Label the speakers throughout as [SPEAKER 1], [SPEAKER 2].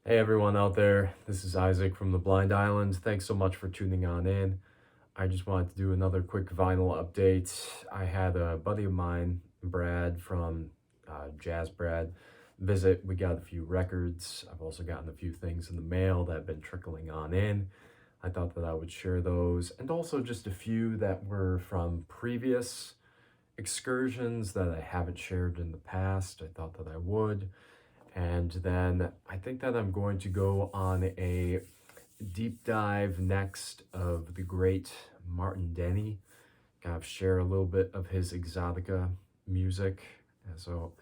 [SPEAKER 1] Hey everyone out there, this is Isaac from the Blind Island. Thanks so much for tuning on in. I just wanted to do another quick vinyl update. I had a buddy of mine, Brad from Jazz Brad, visit. We got a few records. I've also gotten a few things in the mail that have been trickling on in. I thought that I would share those, and also just a few that were from previous excursions that I haven't shared in the past. I thought that I would. And then I think that I'm going to go on a deep dive next of the great Martin Denny. Kind of share a little bit of his exotica music. And so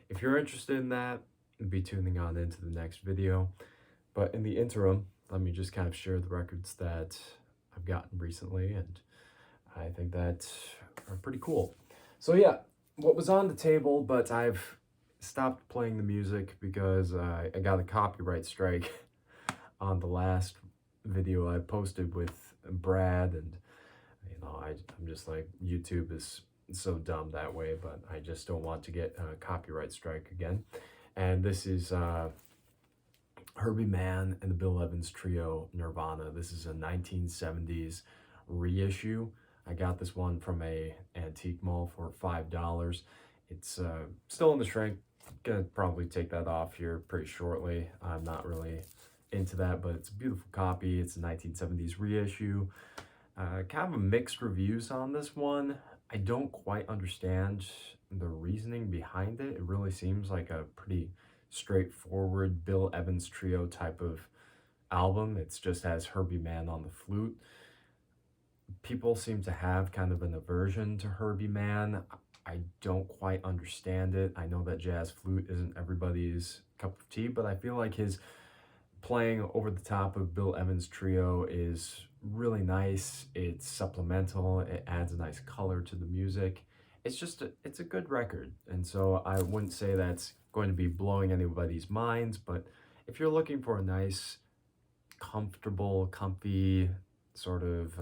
[SPEAKER 1] if you're interested in that, be tuning on into the next video. But in the interim, let me just kind of share the records that I've gotten recently, and I think that are pretty cool. So yeah, what was on the table, but I've stopped playing the music because I got a copyright strike on the last video I posted with Brad, and I'm just like, YouTube is so dumb that way, but I just don't want to get a copyright strike again. And this is Herbie Mann and the Bill Evans Trio, Nirvana. This is a 1970s reissue. I got this one from a antique mall for $5. It's still in the shrink. Gonna probably take that off here pretty shortly. I'm not really into that, but it's a beautiful copy. It's a 1970s reissue. Kind of mixed reviews on this one. I don't quite understand the reasoning behind it. It really seems like a pretty straightforward Bill Evans Trio type of album. It's just has Herbie Mann on the flute. People seem to have kind of an aversion to Herbie Mann. I don't quite understand it. I know that jazz flute isn't everybody's cup of tea, but I feel like his playing over the top of Bill Evans' Trio is really nice. It's supplemental. It adds a nice color to the music. It's a good record. And so I wouldn't say that's going to be blowing anybody's minds, but if you're looking for a nice, comfortable, comfy sort of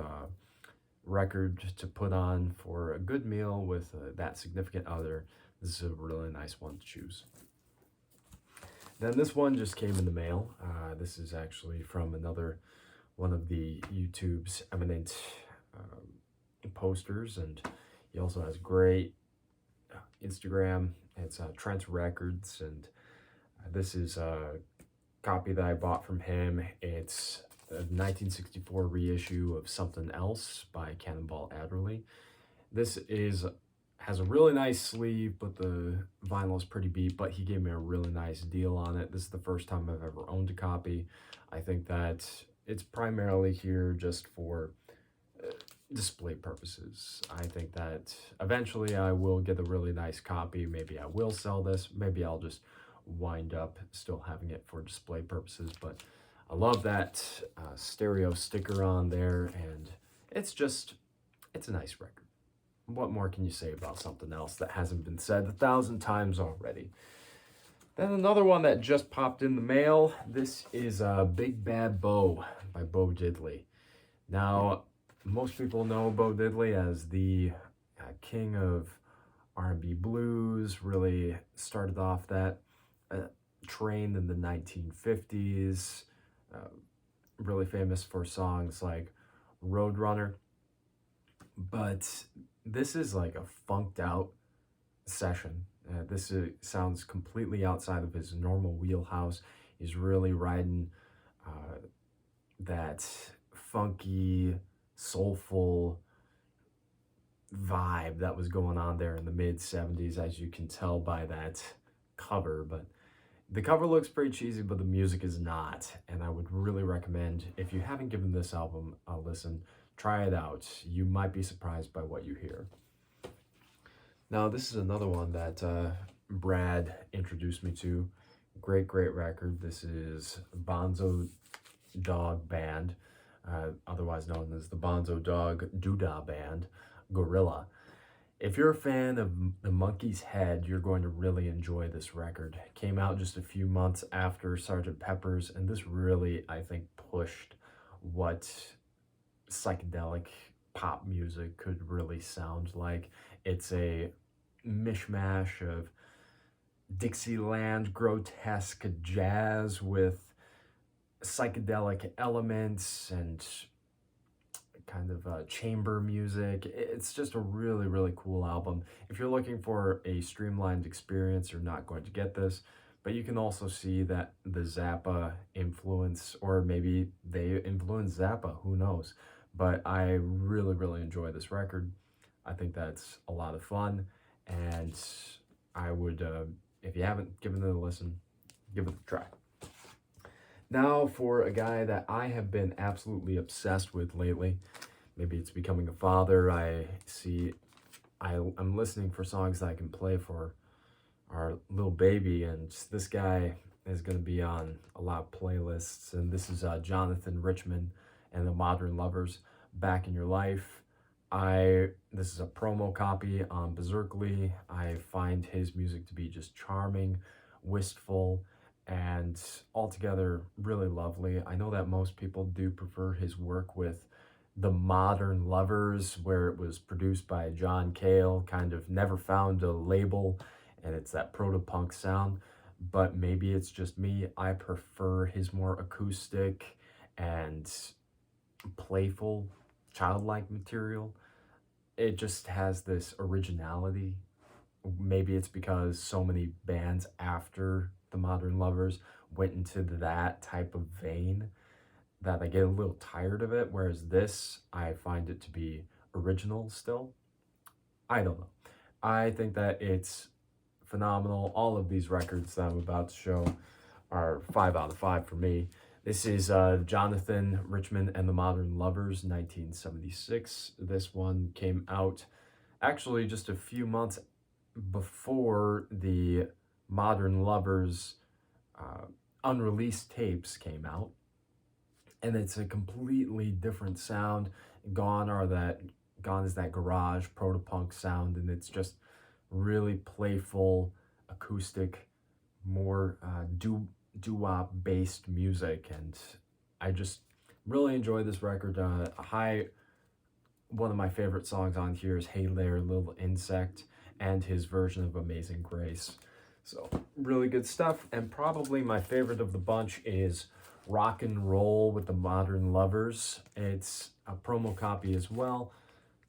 [SPEAKER 1] record to put on for a good meal with that significant other, this is a really nice one to choose. Then this one just came in the mail. This is actually from another one of the YouTube's eminent posters, and he also has great Instagram. It's Trent Records, and this is a copy that I bought from him. It's a 1964 reissue of Something Else by Cannonball Adderley. This has a really nice sleeve, but the vinyl is pretty beat, but he gave me a really nice deal on it. This is the first time I've ever owned a copy. I think that it's primarily here just for display purposes. I think that eventually I will get a really nice copy. Maybe I will sell this. Maybe I'll just wind up still having it for display purposes, but I love that stereo sticker on there, and it's a nice record. What more can you say about Something Else that hasn't been said 1,000 times already? Then another one that just popped in the mail. This is Big Bad Bo by Bo Diddley. Now, most people know Bo Diddley as the king of R&B blues. Really started off that train in the 1950s. Really famous for songs like Roadrunner. But this is like a funked out session. This sounds completely outside of his normal wheelhouse. He's really riding that funky, soulful vibe that was going on there in the mid-70s, as you can tell by that cover. But the cover looks pretty cheesy, but the music is not. And I would really recommend, if you haven't given this album a listen, try it out. You might be surprised by what you hear. Now, this is another one that Brad introduced me to. Great record. This is Bonzo Dog Band, otherwise known as the Bonzo Dog Doodah Band, Gorilla. If you're a fan of the Monkey's Head, you're going to really enjoy this record. It came out just a few months after Sgt. Pepper's, and this really, I think, pushed what psychedelic pop music could really sound like. It's a mishmash of Dixieland grotesque jazz with psychedelic elements and kind of chamber music. It's just a really, really cool album. If you're looking for a streamlined experience, you're not going to get this, but you can also see that the Zappa influence, or maybe they influenced Zappa, who knows? But I really, really enjoy this record. I think that's a lot of fun, and I would, if you haven't given it a listen, give it a try. Now, for a guy that I have been absolutely obsessed with lately, maybe it's becoming a father. I'm listening for songs that I can play for our little baby, and this guy is going to be on a lot of playlists. And this is Jonathan Richman and the Modern Lovers, Back in Your Life. This is a promo copy on Berserkly. I find his music to be just charming, wistful, and altogether really lovely. I know that most people do prefer his work with the Modern Lovers, where it was produced by John Cale, kind of never found a label, and it's that proto-punk sound. But maybe it's just me. I prefer his more acoustic and playful, childlike material. It just has this originality. Maybe it's because so many bands after the Modern Lovers went into that type of vein that I get a little tired of it, whereas this, I find it to be original still. I don't know. I think that it's phenomenal. All of these records that I'm about to show are 5 out of 5 for me. This is Jonathan Richman and the Modern Lovers, 1976. This one came out actually just a few months before the Modern Lovers unreleased tapes came out. And it's a completely different sound. Gone is that garage proto-punk sound, and it's just really playful, acoustic, more doo-wop based music, and I just really enjoy this record. One of my favorite songs on here is Hey There Little Insect, and his version of Amazing Grace. So really good stuff, and probably my favorite of the bunch is Rock and Roll with the Modern Lovers. It's a promo copy as well.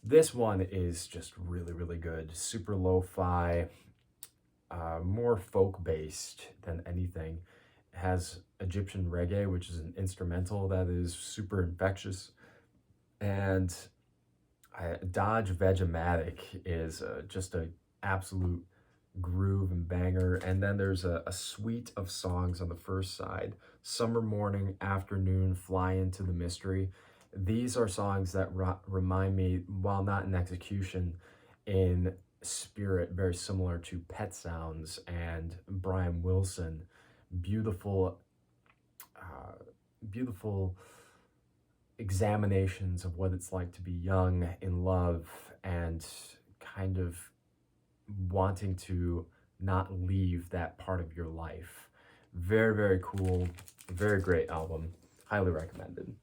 [SPEAKER 1] This one is just really, really good. Super lo-fi, more folk-based than anything. It has Egyptian reggae, which is an instrumental that is super infectious. And Dodge Vegematic is just an absolute groove and banger. And then there's a suite of songs on the first side: Summer Morning, Afternoon, Fly Into the Mystery. These are songs that remind me, while not in execution, in spirit, very similar to Pet Sounds and Brian Wilson. Beautiful, beautiful examinations of what it's like to be young, in love, and kind of wanting to not leave that part of your life. Very, very cool. Very great album. Highly recommended.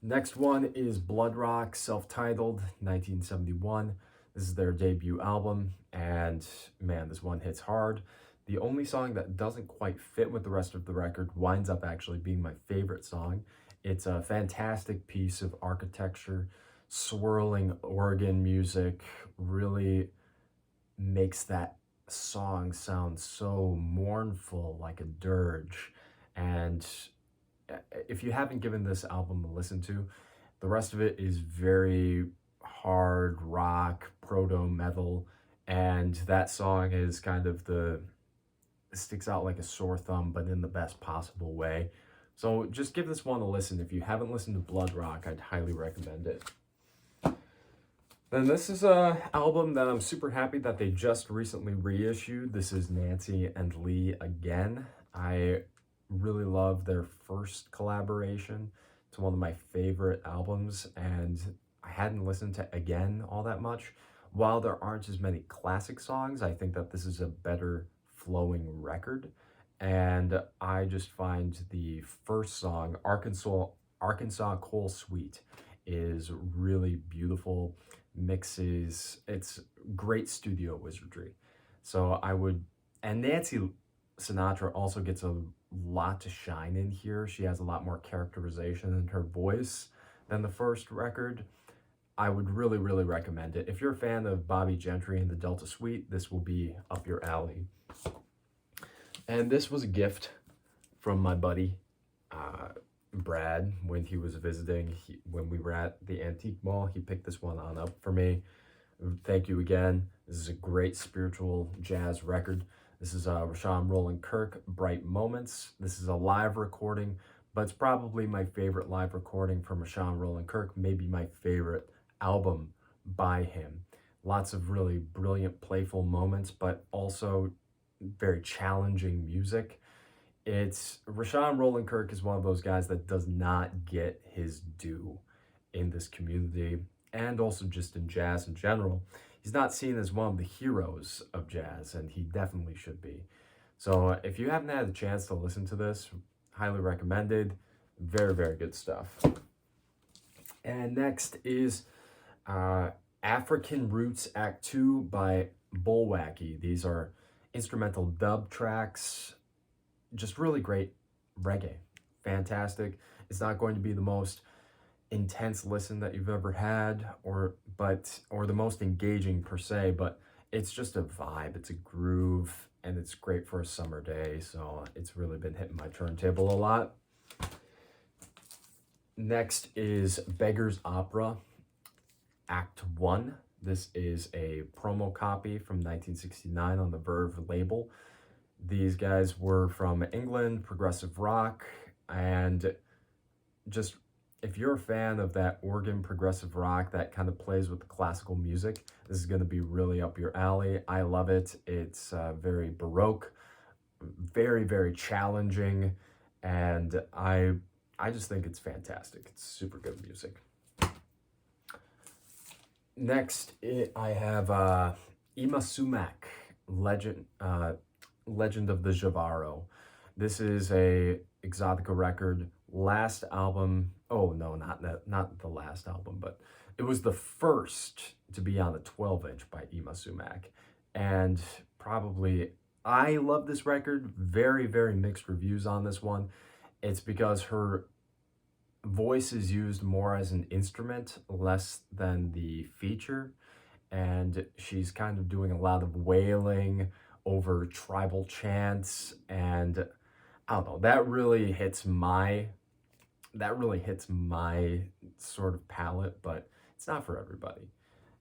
[SPEAKER 1] Next one is Blood Rock, self-titled, 1971. This is their debut album, and man, this one hits hard. The only song that doesn't quite fit with the rest of the record winds up actually being my favorite song. It's a fantastic piece of architecture, swirling organ music, really makes that song sound so mournful, like a dirge. And if you haven't given this album a listen to, the rest of it is very hard rock, proto metal, and that song is kind of sticks out like a sore thumb, but in the best possible way. So just give this one a listen. If you haven't listened to Blood Rock, I'd highly recommend it. Then this is an album that I'm super happy that they just recently reissued. This is Nancy and Lee Again. I really love their first collaboration. It's one of my favorite albums, and I hadn't listened to Again all that much. While there aren't as many classic songs, I think that this is a better flowing record. And I just find the first song, Arkansas Coal Sweet, is really beautiful. It's great studio wizardry. So and Nancy Sinatra also gets a lot to shine in here. She has a lot more characterization in her voice than the first record. I would really, really recommend it. If you're a fan of Bobby Gentry and the Delta Suite, this will be up your alley. And this was a gift from my buddy, Brad, when he was visiting. When we were at the Antique Mall, he picked this one on up for me. Thank you again. This is a great spiritual jazz record. This is Rashawn Roland Kirk, Bright Moments. This is a live recording, but it's probably my favorite live recording from Rashawn Roland Kirk, maybe my favorite album by him. Lots of really brilliant, playful moments, but also very challenging music. It's Rashawn Roland Kirk is one of those guys that does not get his due in this community, and also just in jazz in general. He's not seen as one of the heroes of jazz, and he definitely should be. So if you haven't had a chance to listen to this, highly recommended. Very, very good stuff. And next is African Roots Act 2 by Bullwacky. These are instrumental dub tracks, just really great reggae. Fantastic. It's not going to be the most intense listen that you've ever had or the most engaging per se, but it's just a vibe, it's a groove, and it's great for a summer day. So it's really been hitting my turntable a lot. Next is Beggar's Opera Act 1. This is a promo copy from 1969 on the Verve label. These guys were from England, progressive rock, and just if you're a fan of that organ progressive rock that kind of plays with the classical music, this is going to be really up your alley. I love it. It's very Baroque, very, very challenging, and I just think it's fantastic. It's super good music. Next, I have Ima Sumac, Legend of the Javaro. This is a Exotica record, last album. Oh no, not the last album, but it was the first to be on a 12-inch by Ima Sumac. And probably, I love this record. Very, very mixed reviews on this one. It's because her voice is used more as an instrument, less than the feature. And she's kind of doing a lot of wailing over tribal chants, and I don't know, that really hits my sort of palate, but it's not for everybody.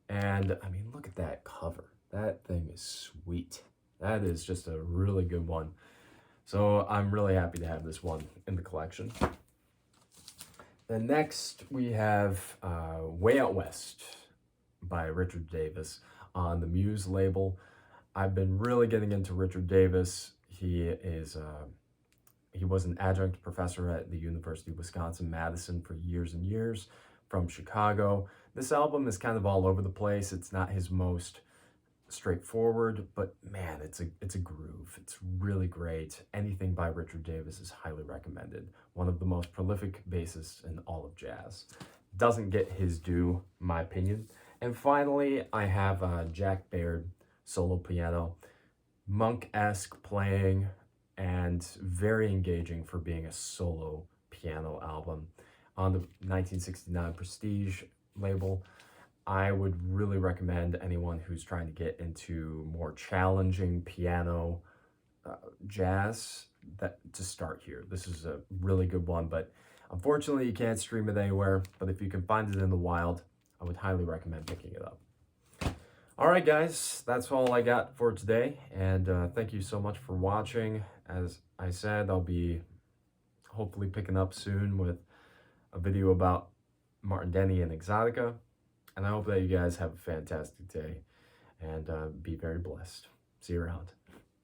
[SPEAKER 1] And I mean, look at that cover. That thing is sweet. That is just a really good one. So I'm really happy to have this one in the collection. Then next we have Way Out West by Richard Davis on the Muse label. I've been really getting into Richard Davis. He was an adjunct professor at the University of Wisconsin-Madison for years and years, from Chicago. This album is kind of all over the place. It's not his most straightforward, but man, it's a groove. It's really great. Anything by Richard Davis is highly recommended. One of the most prolific bassists in all of jazz. Doesn't get his due, in my opinion. And finally, I have Jack Baird, solo piano. Monk-esque playing and very engaging for being a solo piano album on the 1969 Prestige label. I would really recommend anyone who's trying to get into more challenging piano jazz to start here. This is a really good one, but unfortunately you can't stream it anywhere. But if you can find it in the wild, I would highly recommend picking it up. All right, guys, that's all I got for today, and thank you so much for watching. As I said, I'll be hopefully picking up soon with a video about Martin Denny and Exotica, and I hope that you guys have a fantastic day and be very blessed. See you around.